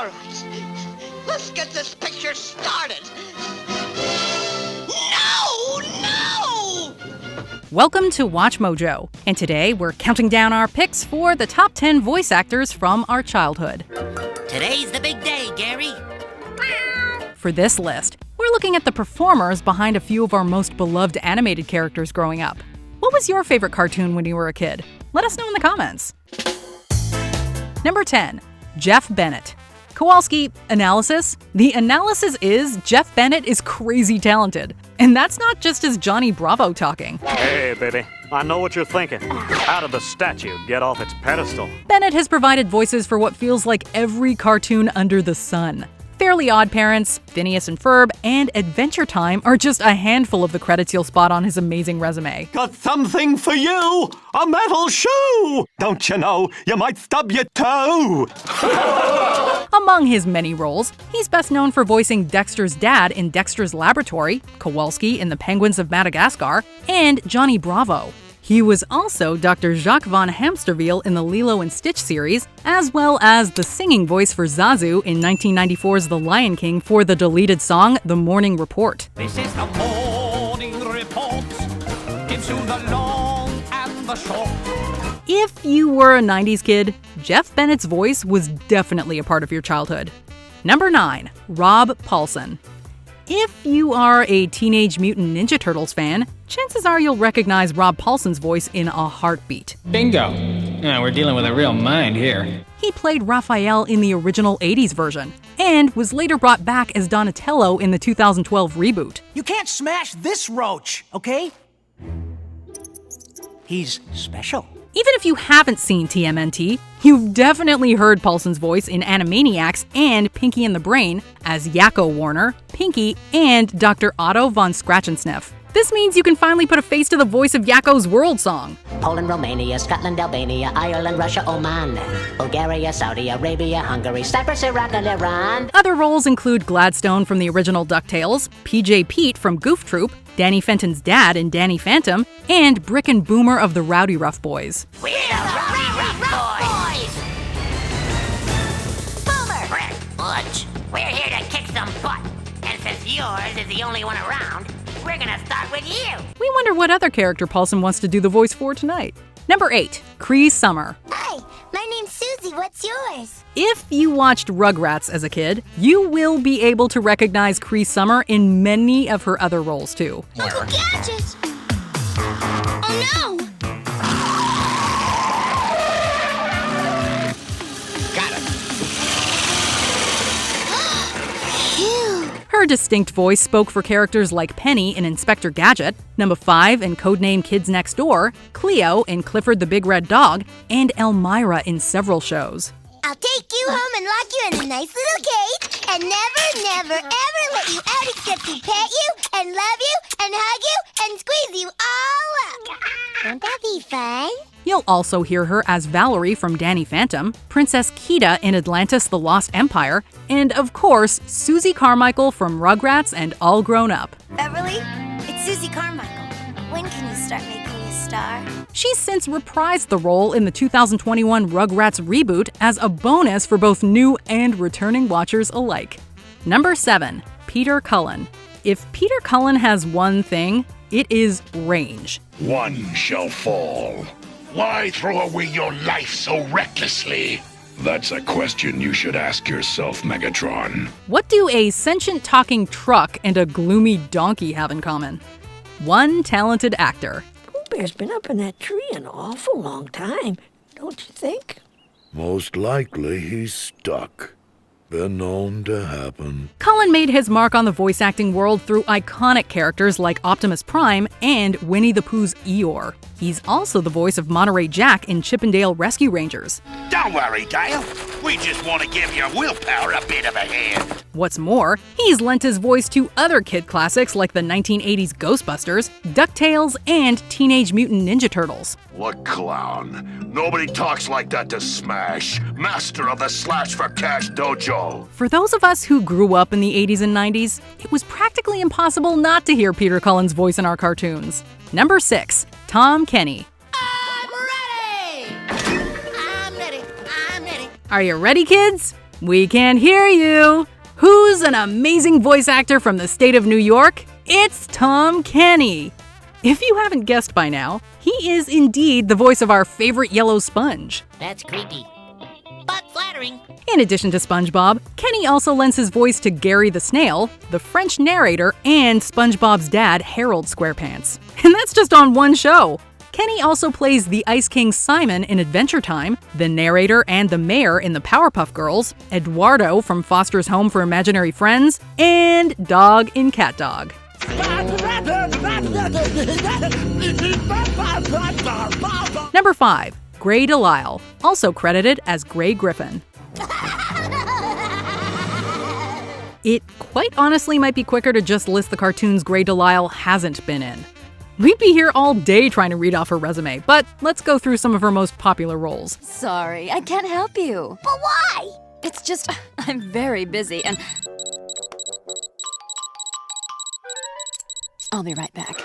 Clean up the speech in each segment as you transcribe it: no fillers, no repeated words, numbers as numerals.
All right. Let's get this picture started. No! Welcome to Watch Mojo, and today we're counting down our picks for the top 10 voice actors from our childhood. Today's the big day, Gary. For this list, we're looking at the performers behind a few of our most beloved animated characters growing up. What was your favorite cartoon when you were a kid? Let us know in the comments. Number 10. Jeff Bennett. Kowalski, analysis? The analysis is Jeff Bennett is crazy talented. And that's not just his Johnny Bravo talking. Hey, baby. I know what you're thinking. How did the statue get off its pedestal? Bennett has provided voices for what feels like every cartoon under the sun. Fairly Odd Parents, Phineas and Ferb, and Adventure Time are just a handful of the credits you'll spot on his amazing resume. Got something for you! A metal shoe! Don't you know, you might stub your toe! Among his many roles, he's best known for voicing Dexter's dad in Dexter's Laboratory, Kowalski in The Penguins of Madagascar, and Johnny Bravo. He was also Dr. Jacques von Hamsterville in the Lilo and Stitch series, as well as the singing voice for Zazu in 1994's The Lion King for the deleted song The Morning Report. This is the morning report. Gives you the long and the short. If you were a 90s kid, Jeff Bennett's voice was definitely a part of your childhood. Number 9. Rob Paulson. If you are a Teenage Mutant Ninja Turtles fan, chances are you'll recognize Rob Paulson's voice in a heartbeat. Bingo! Yeah, we're dealing with a real mind here. He played Raphael in the original 80s version, and was later brought back as Donatello in the 2012 reboot. You can't smash this roach, okay? He's special. Even if you haven't seen TMNT, you've definitely heard Paulson's voice in Animaniacs and Pinky and the Brain as Yakko Warner, Pinky, and Dr. Otto von Scratchensniff. This means you can finally put a face to the voice of Yakko's World Song. Poland, Romania, Scotland, Albania, Ireland, Russia, Oman, Bulgaria, Saudi Arabia, Hungary, Cyprus, Iraq, and Iran. Other roles include Gladstone from the original DuckTales, PJ Pete from Goof Troop, Danny Fenton's dad in Danny Phantom, and Brick and Boomer of the Rowdy Rough Boys. We're the Rowdy Rough Boys! Boomer! Brick, Butch, we're here to kick some butt. And since yours is the only one around, we're gonna start with you. We wonder what other character Paulson wants to do the voice for tonight. Number 8. Cree Summer. Hi, my name's Susie. What's yours? If you watched Rugrats as a kid, you will be able to recognize Cree Summer in many of her other roles too. Uncle Gadget! Oh no! Her distinct voice spoke for characters like Penny in Inspector Gadget, Number 5 in Codename Kids Next Door, Cleo in Clifford the Big Red Dog, and Elmira in several shows. I'll take you home and lock you in a nice little cage and never, ever let you out except to pet you and love you and hug you and squeeze you all up. Won't that be fun? You'll also hear her as Valerie from Danny Phantom, Princess Kida in Atlantis the Lost Empire, and of course, Susie Carmichael from Rugrats and All Grown Up. Beverly, it's Susie Carmichael. When can you start making me a star? She's since reprised the role in the 2021 Rugrats reboot as a bonus for both new and returning watchers alike. Number 7. Peter Cullen. If Peter Cullen has one thing, it is range. One shall fall. Why throw away your life so recklessly? That's a question you should ask yourself, Megatron. What do a sentient talking truck and a gloomy donkey have in common? One talented actor. Pooh Bear's been up in that tree an awful long time, don't you think? Most likely he's stuck. Been known to happen. Cullen made his mark on the voice acting world through iconic characters like Optimus Prime and Winnie the Pooh's Eeyore. He's also the voice of Monterey Jack in Chip 'n Dale Rescue Rangers. Don't worry, Dale. We just want to give your willpower a bit of a hand. What's more, he's lent his voice to other kid classics like the 1980s Ghostbusters, DuckTales, and Teenage Mutant Ninja Turtles. What clown? Nobody talks like that to Smash, master of the Slash for Cash Dojo. For those of us who grew up in the 80s and 90s, it was practically impossible not to hear Peter Cullen's voice in our cartoons. Number 6. Tom Kenny. I'm ready! I'm ready! I'm ready! Are you ready, kids? We can't hear you! Who's an amazing voice actor from the state of New York? It's Tom Kenny! If you haven't guessed by now, he is indeed the voice of our favorite yellow sponge. That's creepy, but flattering. In addition to SpongeBob, Kenny also lends his voice to Gary the Snail, the French narrator, and SpongeBob's dad, Harold Squarepants. And that's just on one show! Kenny also plays the Ice King Simon in Adventure Time, the narrator and the mayor in the Powerpuff Girls, Eduardo from Foster's Home for Imaginary Friends, and Dog in Cat Dog. Number 5. Gray Delisle, also credited as Gray Griffin. It quite honestly might be quicker to just list the cartoons Gray Delisle hasn't been in. We'd be here all day trying to read off her resume, but let's go through some of her most popular roles. Sorry, I can't help you. But why? It's just, I'm very busy and... I'll be right back.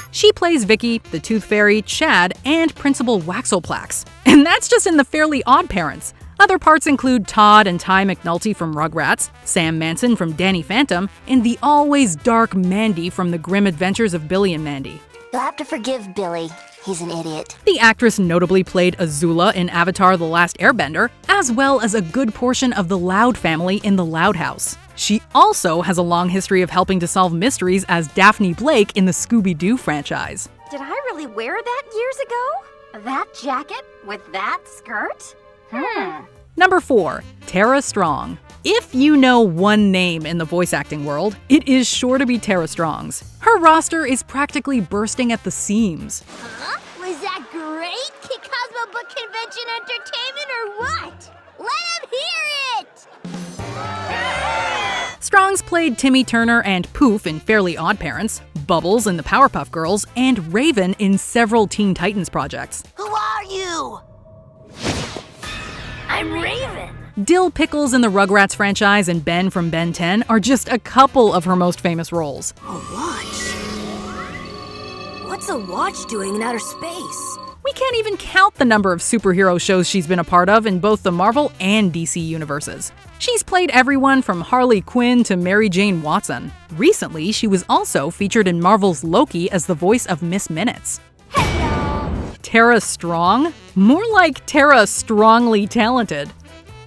She plays Vicky, the Tooth Fairy, Chad, and Principal Waxelplax. And that's just in the Fairly Odd Parents. Other parts include Todd and Ty McNulty from Rugrats, Sam Manson from Danny Phantom, and the always dark Mandy from The Grim Adventures of Billy and Mandy. You'll have to forgive Billy. He's an idiot. The actress notably played Azula in Avatar: The Last Airbender, as well as a good portion of the Loud family in The Loud House. She also has a long history of helping to solve mysteries as Daphne Blake in the Scooby-Doo franchise. Did I really wear that years ago? That jacket with that skirt? Number 4. Tara Strong. If you know one name in the voice acting world, it is sure to be Tara Strong's. Her roster is practically bursting at the seams. Huh? Was that great? Cosmo Book Convention entertainment or what? Let him hear it! Strong's played Timmy Turner and Poof in Fairly Odd Parents, Bubbles in the Powerpuff Girls, and Raven in several Teen Titans projects. Who are you? I'm Raven. Dill Pickles in the Rugrats franchise and Ben from Ben 10 are just a couple of her most famous roles. A watch? What's a watch doing in outer space? We can't even count the number of superhero shows she's been a part of in both the Marvel and DC universes. She's played everyone from Harley Quinn to Mary Jane Watson. Recently, she was also featured in Marvel's Loki as the voice of Miss Minutes. Tara Strong? More like Tara Strongly Talented.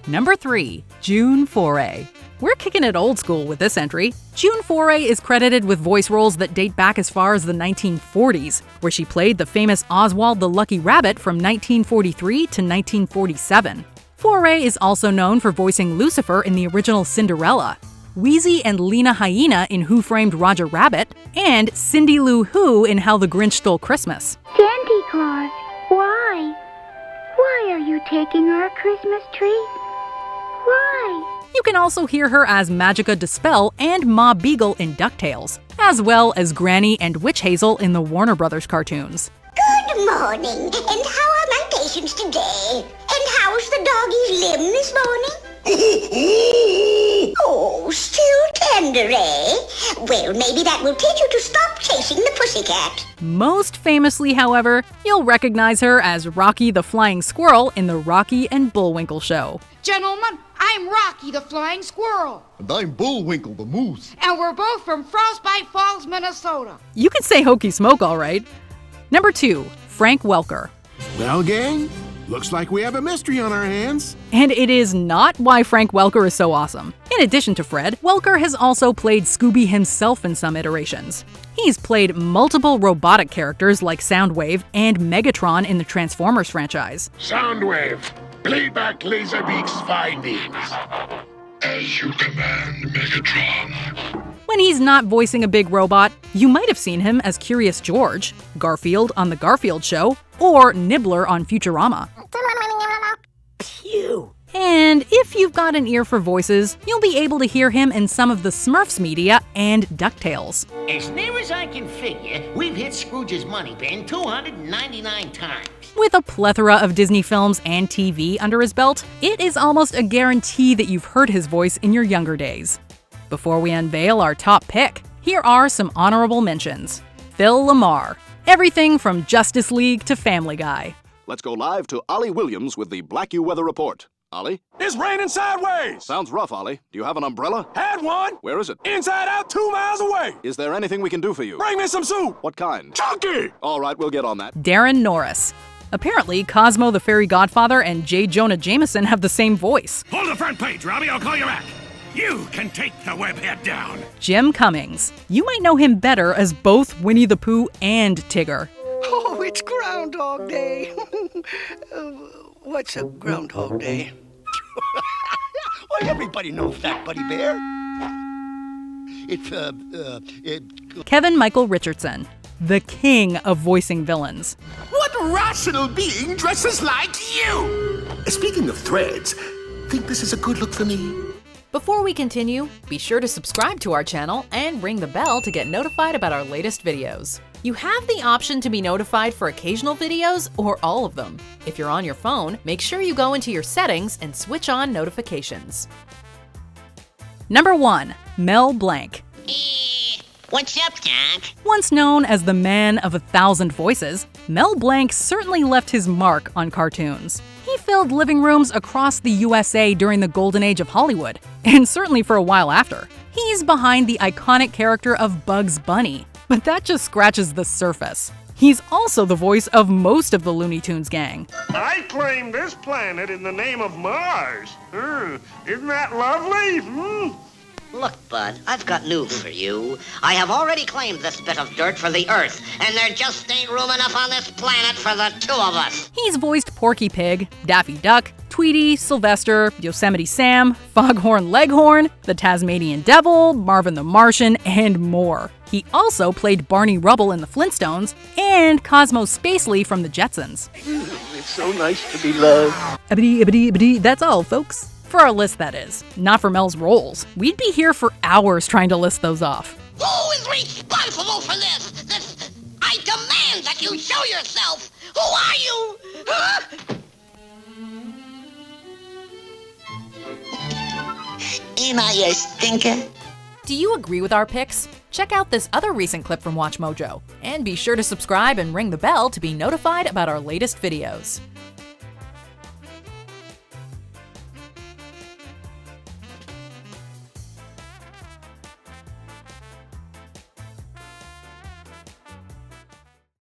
Number 3. June Foray. We're kicking it old school with this entry. June Foray is credited with voice roles that date back as far as the 1940s, where she played the famous Oswald the Lucky Rabbit from 1943 to 1947. Foray is also known for voicing Lucifer in the original Cinderella, Wheezy and Lena Hyena in Who Framed Roger Rabbit, and Cindy Lou Who in How the Grinch Stole Christmas. Santa Claus, why? Why are you taking our Christmas tree? Why? You can also hear her as Magica De Spell and Ma Beagle in DuckTales, as well as Granny and Witch Hazel in the Warner Brothers cartoons. Good morning, and how are my patients today? And how's the doggy's limb this morning? Oh, still tender, eh? Well, maybe that will teach you to stop chasing the pussycat. Most famously, however, you'll recognize her as Rocky the Flying Squirrel in the Rocky and Bullwinkle Show. Gentlemen, I'm Rocky the Flying Squirrel. And I'm Bullwinkle the Moose. And we're both from Frostbite Falls, Minnesota. You can say hokey smoke, all right. Number 2, Frank Welker. Well, gang, looks like we have a mystery on our hands. And it is not why Frank Welker is so awesome. In addition to Fred, Welker has also played Scooby himself in some iterations. He's played multiple robotic characters like Soundwave and Megatron in the Transformers franchise. Soundwave, playback Laserbeak's findings. As you command, Megatron. When he's not voicing a big robot, you might have seen him as Curious George, Garfield on The Garfield Show, or Nibbler on Futurama. Phew. And if you've got an ear for voices, you'll be able to hear him in some of the Smurfs media and DuckTales. As near as I can figure, we've hit Scrooge's money bin 299 times. With a plethora of Disney films and TV under his belt, it is almost a guarantee that you've heard his voice in your younger days. Before we unveil our top pick, here are some honorable mentions. Phil Lamar. Everything from Justice League to Family Guy. Let's go live to Ollie Williams with the Black U Weather Report. Ollie? It's raining sideways! Sounds rough, Ollie. Do you have an umbrella? Had one! Where is it? Inside out, 2 miles away! Is there anything we can do for you? Bring me some soup! What kind? Chunky! All right, we'll get on that. Darren Norris. Apparently, Cosmo the Fairy Godfather and J. Jonah Jameson have the same voice. Hold the front page, Robbie. I'll call you back. You can take the webhead down. Jim Cummings. You might know him better as both Winnie the Pooh and Tigger. Oh, it's Groundhog Day. What's a Groundhog Day? Well, everybody knows that, Buddy Bear. It's, Kevin Michael Richardson, the king of voicing villains. What rational being dresses like you? Speaking of threads, think this is a good look for me? Before we continue, be sure to subscribe to our channel and ring the bell to get notified about our latest videos. You have the option to be notified for occasional videos or all of them. If you're on your phone, make sure you go into your settings and switch on notifications. Number 1. Mel Blanc. What's up, Doc? Once known as the man of 1,000 voices, Mel Blanc certainly left his mark on cartoons. He filled living rooms across the USA during the golden age of Hollywood, and certainly for a while after. He's behind the iconic character of Bugs Bunny, but that just scratches the surface. He's also the voice of most of the Looney Tunes gang. I claim this planet in the name of Mars. Isn't that lovely? Look, Bud, I've got news for you. I have already claimed this bit of dirt for the Earth, and there just ain't room enough on this planet for the 2 of us. He's voiced Porky Pig, Daffy Duck, Tweety, Sylvester, Yosemite Sam, Foghorn Leghorn, the Tasmanian Devil, Marvin the Martian, and more. He also played Barney Rubble in the Flintstones and Cosmo Spacely from the Jetsons. It's so nice to be loved. That's all, folks. For our list, that is. Not for Mel's roles. We'd be here for hours trying to list those off. Who is responsible for this? I demand that you show yourself. Who are you? Huh? Am I a stinker? Do you agree with our picks? Check out this other recent clip from WatchMojo. And be sure to subscribe and ring the bell to be notified about our latest videos.